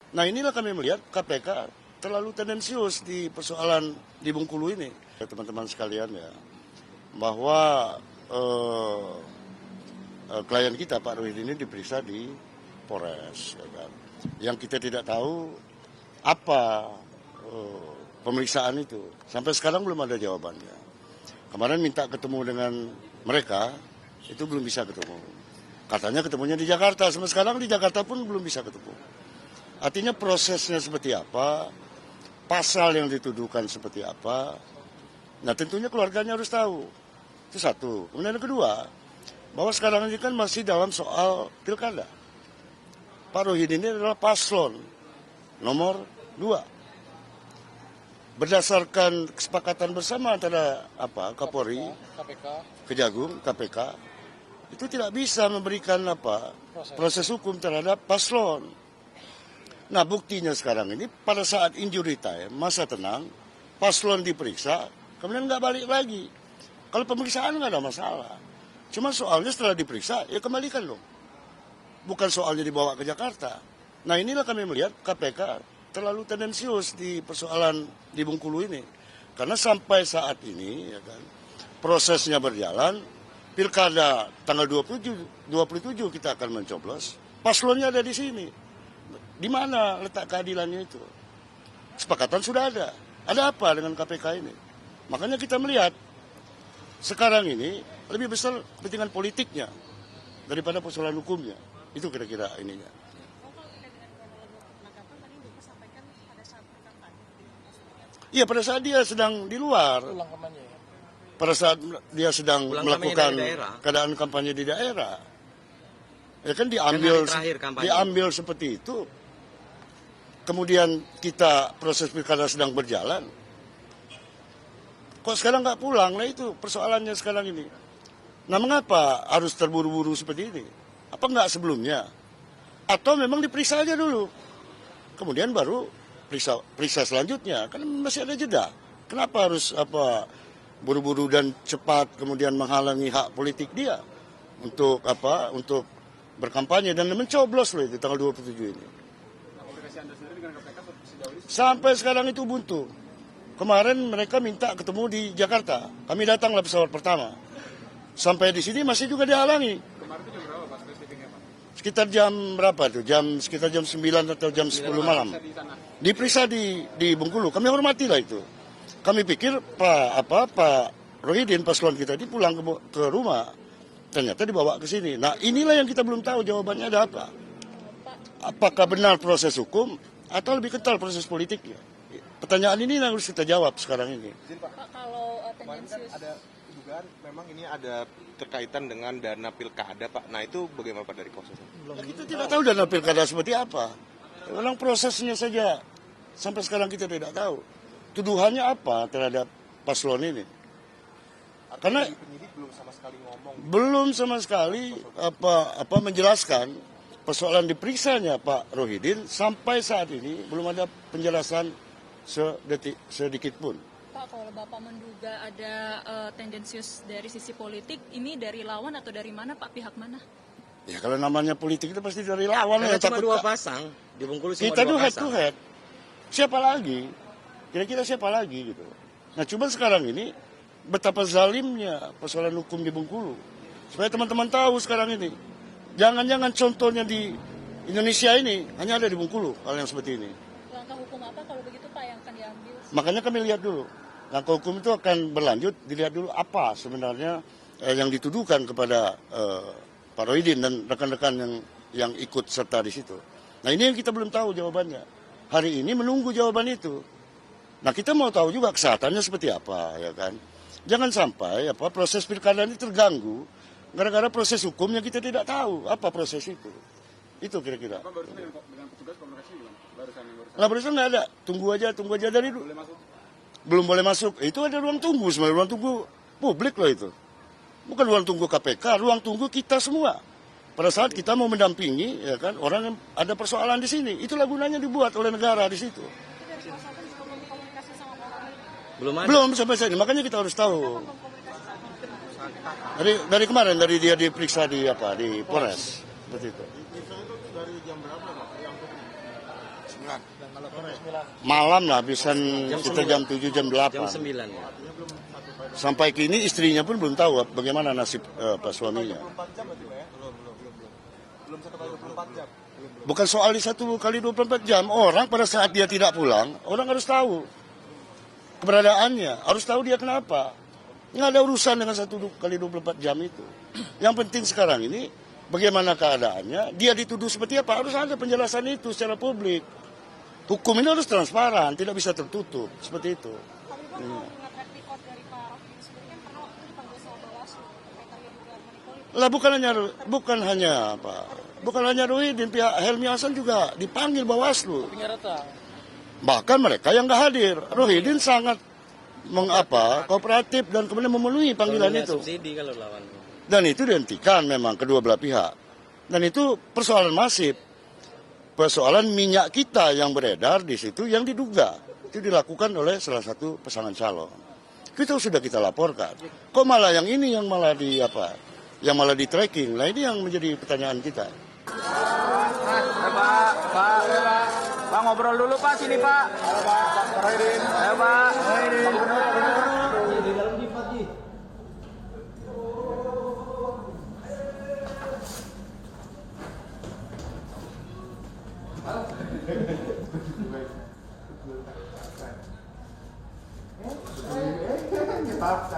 Nah inilah kami melihat KPK terlalu tendensius di persoalan di Bengkulu ini. Teman-teman sekalian ya, bahwa klien kita Pak Rohidin ini diperiksa di Polres. Ya kan? Yang kita tidak tahu apa pemeriksaan itu. Sampai sekarang belum ada jawabannya. Kemarin minta ketemu dengan mereka, itu belum bisa ketemu. Katanya ketemunya di Jakarta, sampai sekarang di Jakarta pun belum bisa ketemu. Artinya prosesnya seperti apa, pasal yang dituduhkan seperti apa, nah tentunya keluarganya harus tahu. Itu satu. Kemudian yang kedua, bahwa sekarang ini kan masih dalam soal pilkada. Pak Rohidin ini adalah paslon nomor 2. Berdasarkan kesepakatan bersama antara Kapolri, Kejagung, KPK, itu tidak bisa memberikan proses hukum terhadap paslon. Nah buktinya sekarang ini pada saat injury time, masa tenang, paslon diperiksa, kemudian nggak balik lagi. Kalau pemeriksaan nggak ada masalah. Cuma soalnya setelah diperiksa, ya kembalikan dong. Bukan soalnya dibawa ke Jakarta. Nah inilah kami melihat KPK terlalu tendensius di persoalan di Bengkulu ini. Karena sampai saat ini, ya kan, prosesnya berjalan, pilkada tanggal 27 kita akan mencoblos, paslonnya ada di sini. Di mana letak keadilannya itu? Kesepakatan sudah ada. Ada apa dengan KPK ini? Makanya kita melihat sekarang ini lebih besar kepentingan politiknya daripada persoalan hukumnya. Itu kira-kira ininya. Iya, pada saat dia sedang di luar. Pada saat dia sedang melakukan keadaan kampanye di daerah. Ya kan diambil seperti itu. Kemudian kita proses pilkada sedang berjalan. Kok sekarang nggak pulang? Nah itu persoalannya sekarang ini. Nah mengapa harus terburu-buru seperti ini? Apa nggak sebelumnya? Atau memang diperiksa aja dulu. Kemudian baru periksa selanjutnya. Kan masih ada jeda. Kenapa harus buru-buru dan cepat kemudian menghalangi hak politik dia untuk berkampanye dan mencoblos loh itu tanggal 27 ini. Sampai sekarang itu buntu. Kemarin mereka minta ketemu di Jakarta. Kami datanglah pesawat pertama. Sampai di sini masih juga dihalangi. Kemarin itu jam berapa Pak spesifiknya Pak? Sekitar jam berapa tuh? Sekitar jam 9 atau jam 10 malam. Diperiksa di Bengkulu. Kami hormati lah itu. Kami pikir Pak Rohidin paslon kita ini pulang ke rumah. Ternyata dibawa ke sini. Nah inilah yang kita belum tahu jawabannya ada apa. Apakah benar proses hukum atau lebih kental proses politiknya? Pertanyaan ini yang harus kita jawab sekarang ini. Pak, kalau kemarin kan ada dugaan memang ini ada terkaitan dengan dana pilkada Pak. Nah itu bagaimana Pak dari prosesnya? Ya, kita tidak tahu dana pilkada seperti apa. Memang prosesnya saja sampai sekarang kita tidak tahu. Tuduhannya apa terhadap paslon ini? Karena penyidik belum sama sekali ngomong. Belum sama sekali menjelaskan persoalan diperiksanya Pak Rohidin sampai saat ini belum ada penjelasan sedikit pun. Pak, kalau Bapak menduga ada tendensius dari sisi politik, ini dari lawan atau dari mana Pak? Pihak mana? Ya kalau namanya politik itu pasti dari lawan. Karena ya. cuma dua pasang, di Bengkulu cuma Kita tuh dua head pasang. to head. Siapa lagi? Kira-kira siapa lagi gitu. Nah cuma sekarang ini betapa zalimnya persoalan hukum di Bengkulu. Supaya teman-teman tahu sekarang ini. Jangan-jangan contohnya di Indonesia ini hanya ada di Bengkulu hal yang seperti ini. Langkah hukum apa kalau begitu Pak yang akan diambil? Makanya kami lihat dulu. Langkah hukum itu akan berlanjut, dilihat dulu apa sebenarnya yang dituduhkan kepada Pak Rohidin dan rekan-rekan yang ikut serta di situ. Nah ini yang kita belum tahu jawabannya. Hari ini menunggu jawaban itu. Nah kita mau tahu juga kesehatannya seperti apa, ya kan? Jangan sampai proses pilkada ini terganggu gara-gara proses hukumnya kita tidak tahu apa proses itu. Itu kira-kira. Pak barusan dengan petugas komunikasi bilang barusan. Nah barusan nggak ada, tunggu aja dari dulu. Belum boleh masuk. Itu ada ruang tunggu sebenarnya, ruang tunggu publik loh itu. Bukan ruang tunggu KPK, ruang tunggu kita semua. Pada saat kita mau mendampingi, ya kan, orang yang ada persoalan di sini, itulah gunanya dibuat oleh negara di situ. Belum ada. Belum sampai saat ini, makanya kita harus tahu. Dari kemarin, dari dia diperiksa di Polres, seperti itu. Dari jam berapa Pak? Malam lah, bisa kita jam 7, jam 8. Jam 9 ya. Sampai kini istrinya pun belum tahu bagaimana nasib Pak suaminya. Belum 1 kali 24 jam. Bukan soal di 1 kali 24 jam. Orang pada saat dia tidak pulang, orang harus tahu keberadaannya. Harus tahu dia kenapa. Nggak ada urusan dengan 1 kali 24 jam itu. Yang penting sekarang ini, bagaimana keadaannya, dia dituduh seperti apa, harus ada penjelasan itu secara publik. Hukum ini harus transparan, tidak bisa tertutup, seperti itu. Lah bukan hanya Rohidin, pihak Helmi Hasan juga dipanggil Bawaslu. Bahkan mereka yang nggak hadir, Rohidin sangat kooperatif dan kemudian memenuhi panggilan Kalau itu. subsidi kalau lawan. Dan itu dihentikan memang kedua belah pihak. Dan itu persoalan masif. Persoalan minyak kita yang beredar di situ yang diduga itu dilakukan oleh salah satu pasangan calon. Itu sudah kita laporkan. Kok malah yang ini yang malah di tracking. Nah ini yang menjadi pertanyaan kita. Pak ngobrol dulu Pak, sini Pak. Ayo Pak. Kita